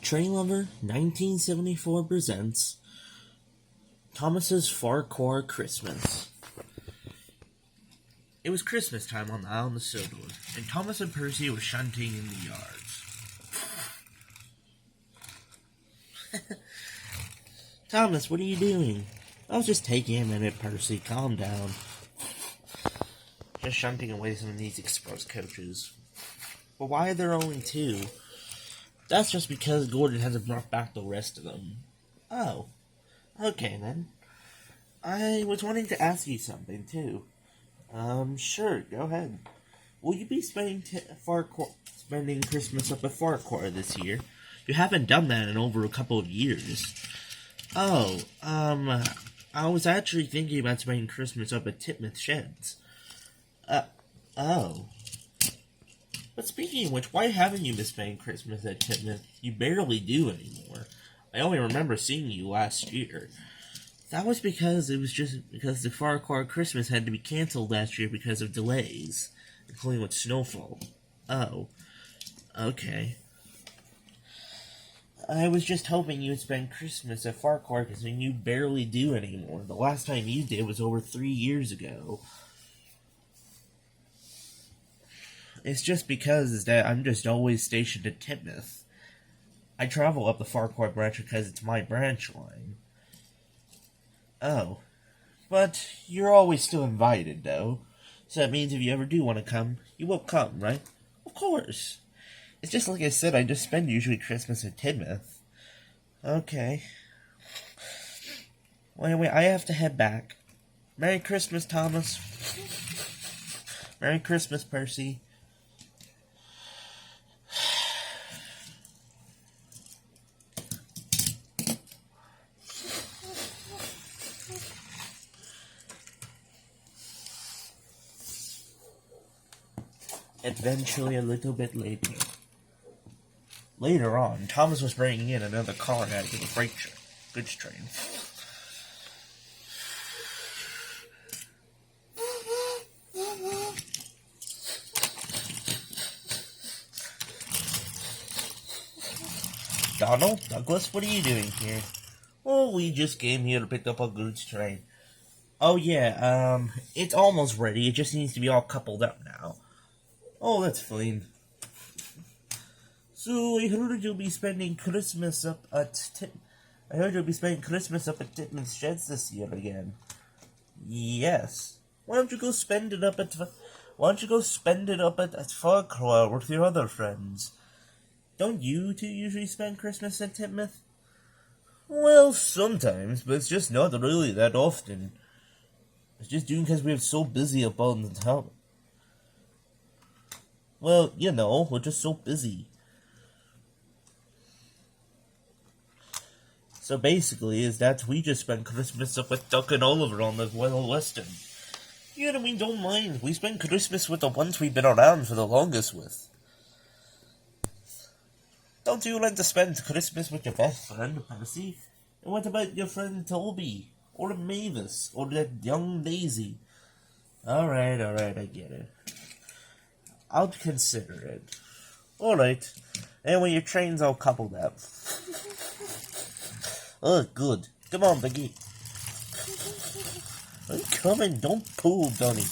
Train Lover 1974 presents Thomas's Farquare Christmas. It was Christmas time on the island of Sodor, and Thomas and Percy were shunting in the yards. Thomas, what are you doing? I was just taking a minute, Percy. Calm down. Just shunting away some of these express coaches. But why are there only two? That's just because Gordon hasn't brought back the rest of them. Oh. Okay, then. I was wanting to ask you something, too. Sure, go ahead. Will you be spending Christmas up at Farquare this year? You haven't done that in over a couple of years. Oh, I was actually thinking about spending Christmas up at Titmuth Sheds. Oh. But speaking of which, why haven't you been spending Christmas at Titmuth? You barely do anymore. I only remember seeing you last year. That was because the Farquhar Christmas had to be canceled last year because of delays, including with snowfall. Oh. Okay. I was just hoping you would spend Christmas at Farquhar because you barely do anymore. The last time you did was over 3 years ago. It's just because that I'm just always stationed at Titmuth. I travel up the Farquhar branch because it's my branch line. Oh. But you're always still invited, though. So that means if you ever do want to come, you will come, right? Of course. It's just like I said, I just spend usually Christmas at Titmuth. Okay. Well, anyway, I have to head back. Merry Christmas, Thomas. Merry Christmas, Percy. Eventually, a little bit later. Later on, Thomas was bringing in another car out to the goods train. Donald, Douglas, what are you doing here? Oh, we just came here to pick up a goods train. Oh yeah, it's almost ready. It just needs to be all coupled up now. Oh, that's fine. So, I heard you'll be spending Christmas up at Titmuth Sheds this year again. Yes. Why don't you go spend it up at Farquhar with your other friends? Don't you two usually spend Christmas at Titmuth? Well, sometimes, but it's just not really that often. It's just doing because we're so busy up on the town. Well, we're just so busy. So basically, we just spend Christmas up with Duck and Oliver on the Royal Western. Yeah, we don't mind. We spend Christmas with the ones we've been around for the longest with. Don't you like to spend Christmas with your best friend, Percy? And what about your friend Toby? Or Mavis? Or that young Daisy? Alright, I get it. I'll consider it. Alright. Anyway, your train's all coupled up. Oh, good. Come on, Biggie. I'm coming. Don't pull, Donny.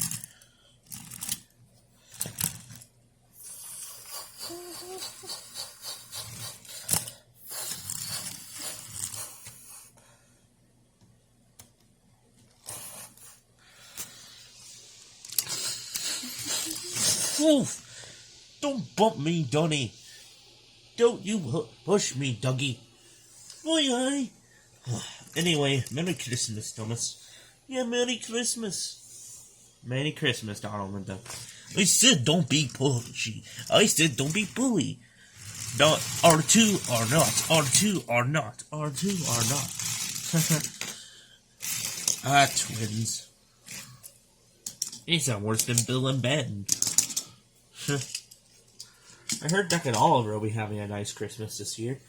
Oof. Don't bump me, Donny. Don't you push me, Dougie. Aye. Anyway, Merry Christmas, Thomas. Yeah, Merry Christmas. Merry Christmas, Donald and Duck. I said don't be pushy. I said don't be bully. Not R2 are not. R2 are not. R2 are not. Twins. They sound worse than Bill and Ben. I heard Duck and Oliver will be having a nice Christmas this year.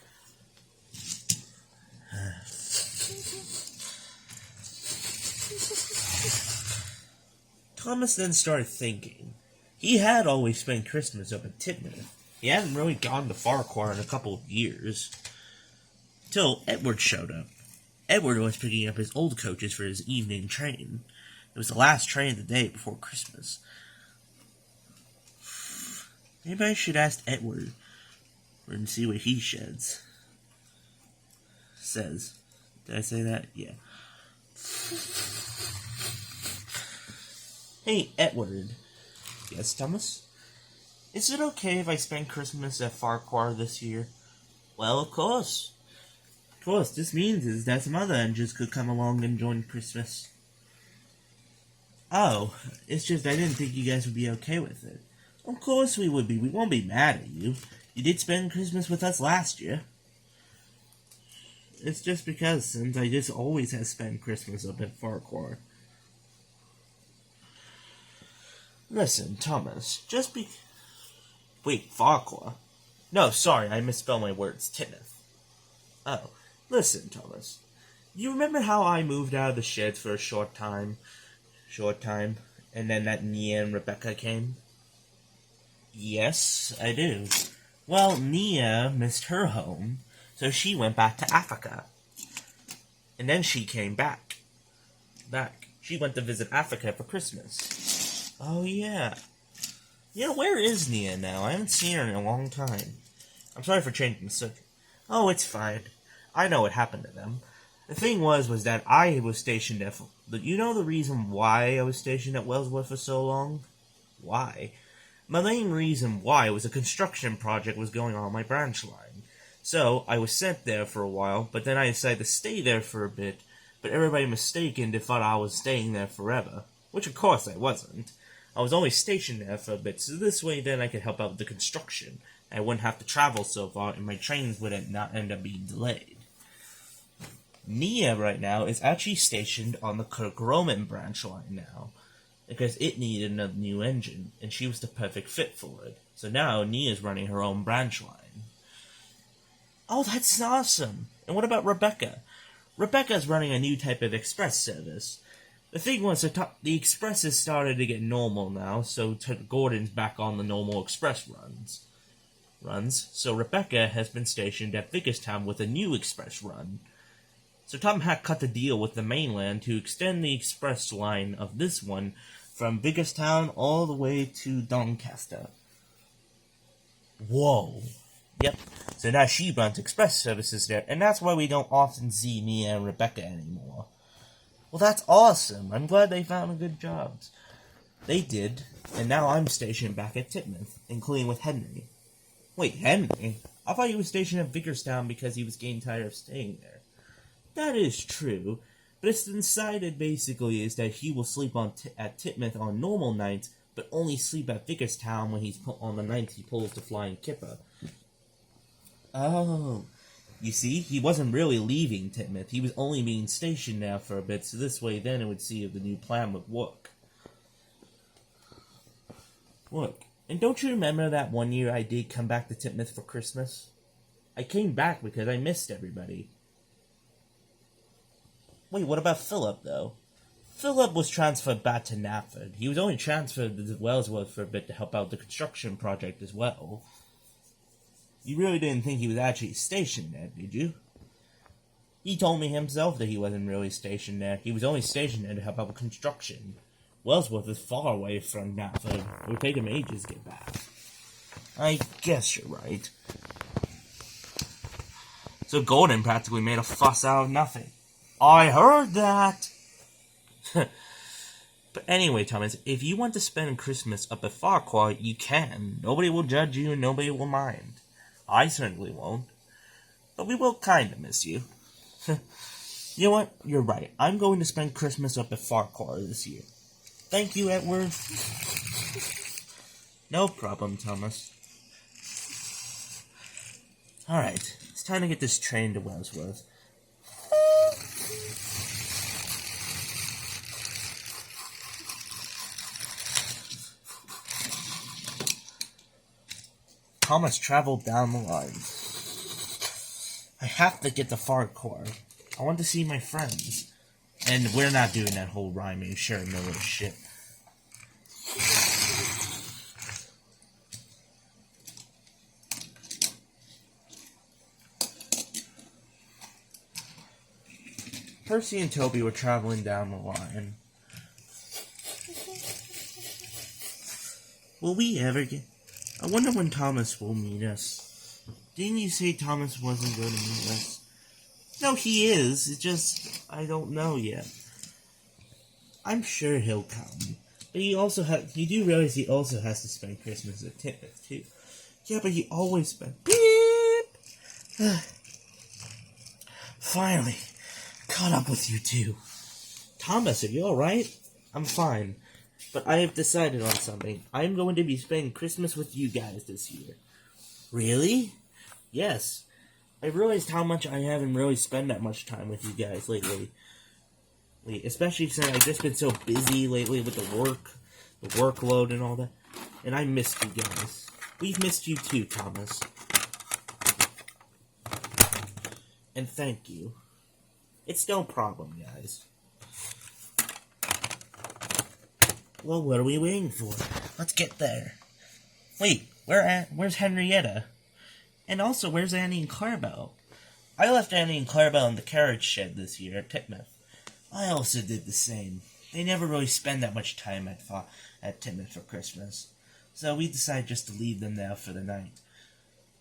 Thomas then started thinking. He had always spent Christmas up at Titmuth. He hadn't really gone to Farquhar in a couple of years. till Edward showed up. Edward was picking up his old coaches for his evening train. It was the last train of the day before Christmas. Maybe I should ask Edward and see what he says. Did I say that? Yeah. Hey, Edward. Yes, Thomas? Is it okay if I spend Christmas at Farquare this year? Well, of course. Of course, this means is that some other engines could come along and join Christmas. Oh, it's just I didn't think you guys would be okay with it. Of course we would be. We won't be mad at you. You did spend Christmas with us last year. It's just because since I just always have spent Christmas up at Farquare. Listen, Thomas, Wait, Farquhar? No, sorry, I misspelled my words. Titneth. Oh, listen, Thomas. You remember how I moved out of the sheds for a short time, and then that Nia and Rebecca came? Yes, I do. Well, Nia missed her home, so she went back to Africa. And then she came back. She went to visit Africa for Christmas. Oh, yeah. Yeah, where is Nia now? I haven't seen her in a long time. I'm sorry for changing the subject. Oh, it's fine. I know what happened to them. The thing was that I was stationed at... You know the reason why I was stationed at Wellsworth for so long? Why? My main reason why was a construction project was going on my branch line. So, I was sent there for a while, but then I decided to stay there for a bit, but everybody mistaken they thought I was staying there forever. Which of course I wasn't. I was only stationed there for a bit, so this way then I could help out with the construction. I wouldn't have to travel so far, and my trains would not end up being delayed. Nia right now is actually stationed on the Kirk Roman branch line now, because it needed a new engine, and she was the perfect fit for it. So now Nia's running her own branch line. Oh, that's awesome! And what about Rebecca? Rebecca's running a new type of express service. The thing was, the expresses started to get normal now, so Gordon's back on the normal express runs. So Rebecca has been stationed at Vickers-Town with a new express run. So Tom had cut the deal with the mainland to extend the express line of this one from Vickers-Town all the way to Doncaster. Whoa. Yep. So now she runs express services there, and that's why we don't often see Nia and Rebecca anymore. Well, that's awesome. I'm glad they found good jobs. They did, and now I'm stationed back at Titmouth, including with Henry. Wait, Henry? I thought he was stationed at Vickers-Town because he was getting tired of staying there. That is true, but it's decided basically is that he will sleep at Titmouth on normal nights, but only sleep at Vickers-Town when he's on the nights he pulls the Flying Kipper. Oh, you see, he wasn't really leaving Titmouth. He was only being stationed there for a bit, so this way then it would see if the new plan would work. Look, and don't you remember that one year I did come back to Titmouth for Christmas? I came back because I missed everybody. Wait, what about Philip, though? Philip was transferred back to Knapford. He was only transferred to Wellsworth for a bit to help out the construction project as well. You really didn't think he was actually stationed there, did you? He told me himself that he wasn't really stationed there. He was only stationed there to help out with construction. Wellsworth is far away from Knapford. It would take him ages to get back. I guess you're right. So Gordon practically made a fuss out of nothing. I heard that! But anyway, Thomas, if you want to spend Christmas up at Farquhar, you can. Nobody will judge you and nobody will mind. I certainly won't. But we will kind of miss you. You know what? You're right. I'm going to spend Christmas up at Farquhar this year. Thank you, Edward. No problem, Thomas. Alright, it's time to get this train to Wellsworth. Thomas traveled down the line. I have to get to Farquhar. I want to see my friends. And we're not doing that whole rhyming Sharon Miller shit. Percy and Toby were traveling down the line. Will we ever get... I wonder when Thomas will meet us. Didn't you say Thomas wasn't going to meet us? No, he is. It's just, I don't know yet. I'm sure he'll come. But you do realize he also has to spend Christmas at Titmuss, too. Yeah, but he always spends... Beep! Finally, caught up with you two. Thomas, are you alright? I'm fine. But I have decided on something. I'm going to be spending Christmas with you guys this year. Really? Yes. I realized how much I haven't really spent that much time with you guys lately. Especially since I've just been so busy lately with the workload and all that. And I missed you guys. We've missed you too, Thomas. And thank you. It's no problem, guys. Well, what are we waiting for? Let's get there. Wait, where's Henrietta? And also, where's Annie and Clarabelle? I left Annie and Clarabelle in the carriage shed this year at Titmuss. I also did the same. They never really spend that much time at Titmuss for Christmas. So we decided just to leave them there for the night.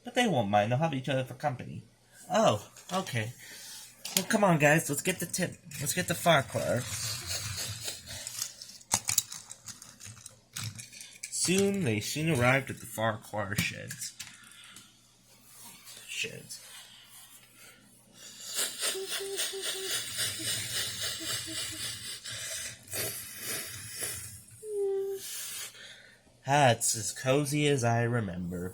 But they won't mind, they'll have each other for company. Oh, okay. Well, come on, guys, let's get the farquare. They soon arrived at the farquare sheds. It's as cozy as I remember.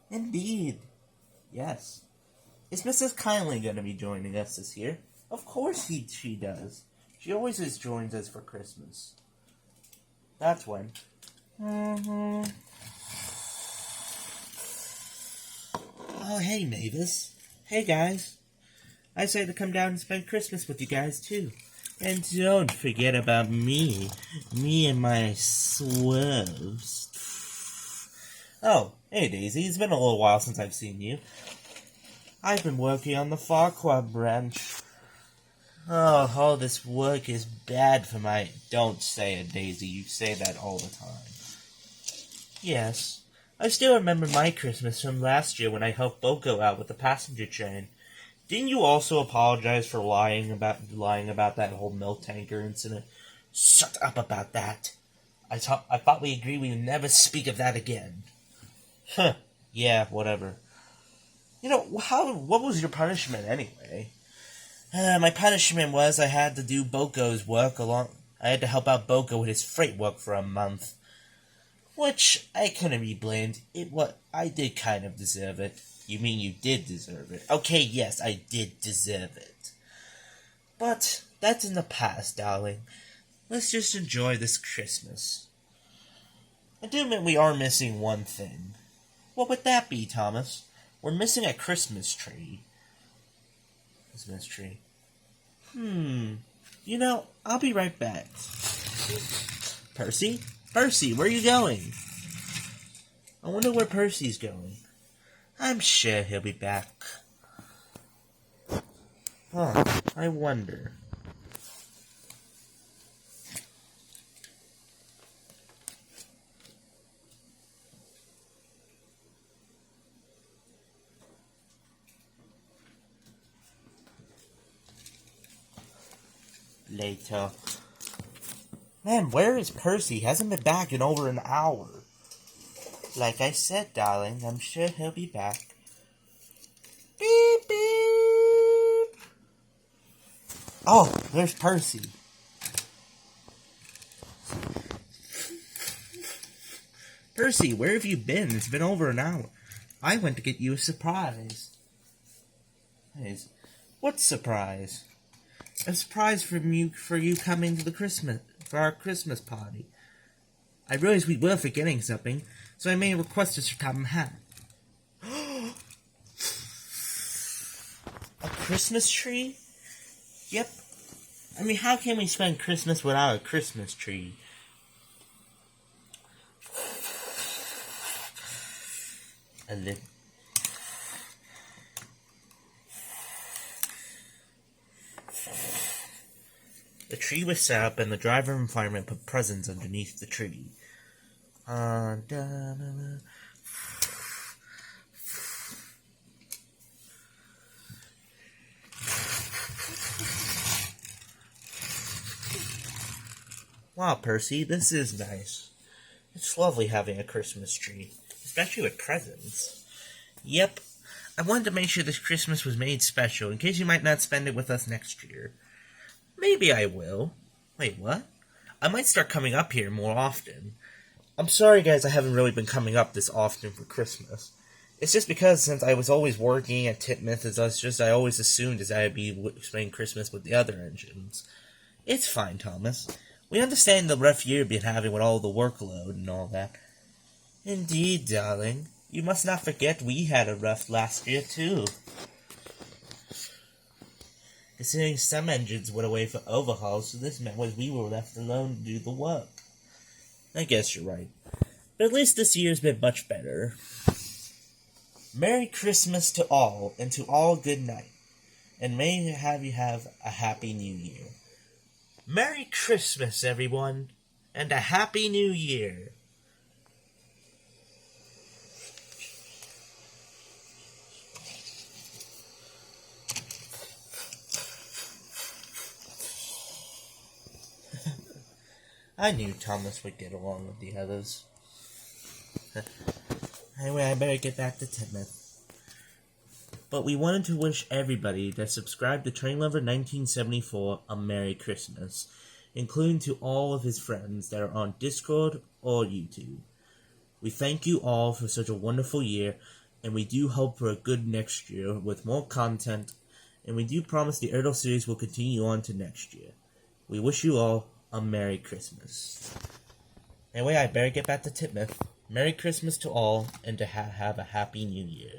Indeed. Yes. Is Mrs. Kindly going to be joining us this year? Of course she does. She always joins us for Christmas. That's when. Oh, hey, Mavis. Hey, guys. I decided to come down and spend Christmas with you guys, too. And don't forget about me. Me and my swerves. Oh, hey, Daisy. It's been a little while since I've seen you. I've been working on the farquare branch. Oh, all this work is bad for my... Don't say it, Daisy. You say that all the time. Yes. I still remember my Christmas from last year when I helped Boko out with the passenger train. Didn't you also apologize for lying about that whole milk tanker incident? Shut up about that. I thought we agreed we would never speak of that again. Huh. Yeah, whatever. You know, what was your punishment anyway? My punishment was I had to do Boko's work I had to help out Boko with his freight work for a month. Which, I couldn't be blamed. I did kind of deserve it. You mean you did deserve it? Okay, yes, I did deserve it. But, that's in the past, darling. Let's just enjoy this Christmas. I do admit we are missing one thing. What would that be, Thomas? We're missing a Christmas tree. Christmas tree. You know, I'll be right back. Percy? Percy, where are you going? I wonder where Percy's going. I'm sure he'll be back. Huh, I wonder. Later. Man, where is Percy? He hasn't been back in over an hour. Like I said, darling, I'm sure he'll be back. Beep, beep. Oh, there's Percy. Percy, where have you been? It's been over an hour. I went to get you a surprise. What surprise? A surprise for you coming to for our Christmas party. I realized we were forgetting something, so I made a request to Tom hat. A Christmas tree? Yep. I mean, how can we spend Christmas without a Christmas tree? The tree was set up, and the driver and fireman put presents underneath the tree. Wow, Percy, this is nice. It's lovely having a Christmas tree, especially with presents. Yep, I wanted to make sure this Christmas was made special in case you might not spend it with us next year. Maybe I will. Wait, what? I might start coming up here more often. I'm sorry, guys, I haven't really been coming up this often for Christmas. It's just because since I was always working at Titmuth, I always assumed that I'd be spending Christmas with the other engines. It's fine, Thomas. We understand the rough year you've been having with all the workload and all that. Indeed, darling. You must not forget we had a rough last year, too. Considering some engines went away for overhauls, so this meant we were left alone to do the work. I guess you're right. But at least this year's been much better. Merry Christmas to all, and to all good night. And may you have a Happy New Year. Merry Christmas, everyone, and a Happy New Year. I knew Thomas would get along with the others. Anyway, I better get back to Titmuth. But we wanted to wish everybody that subscribed to Train Lover 1974 a Merry Christmas, including to all of his friends that are on Discord or YouTube. We thank you all for such a wonderful year, and we do hope for a good next year with more content, and we do promise the ertl series will continue on to next year. We wish you all a Merry Christmas. Anyway, I better get back to Titmuth. Merry Christmas to all, and to have a Happy New Year.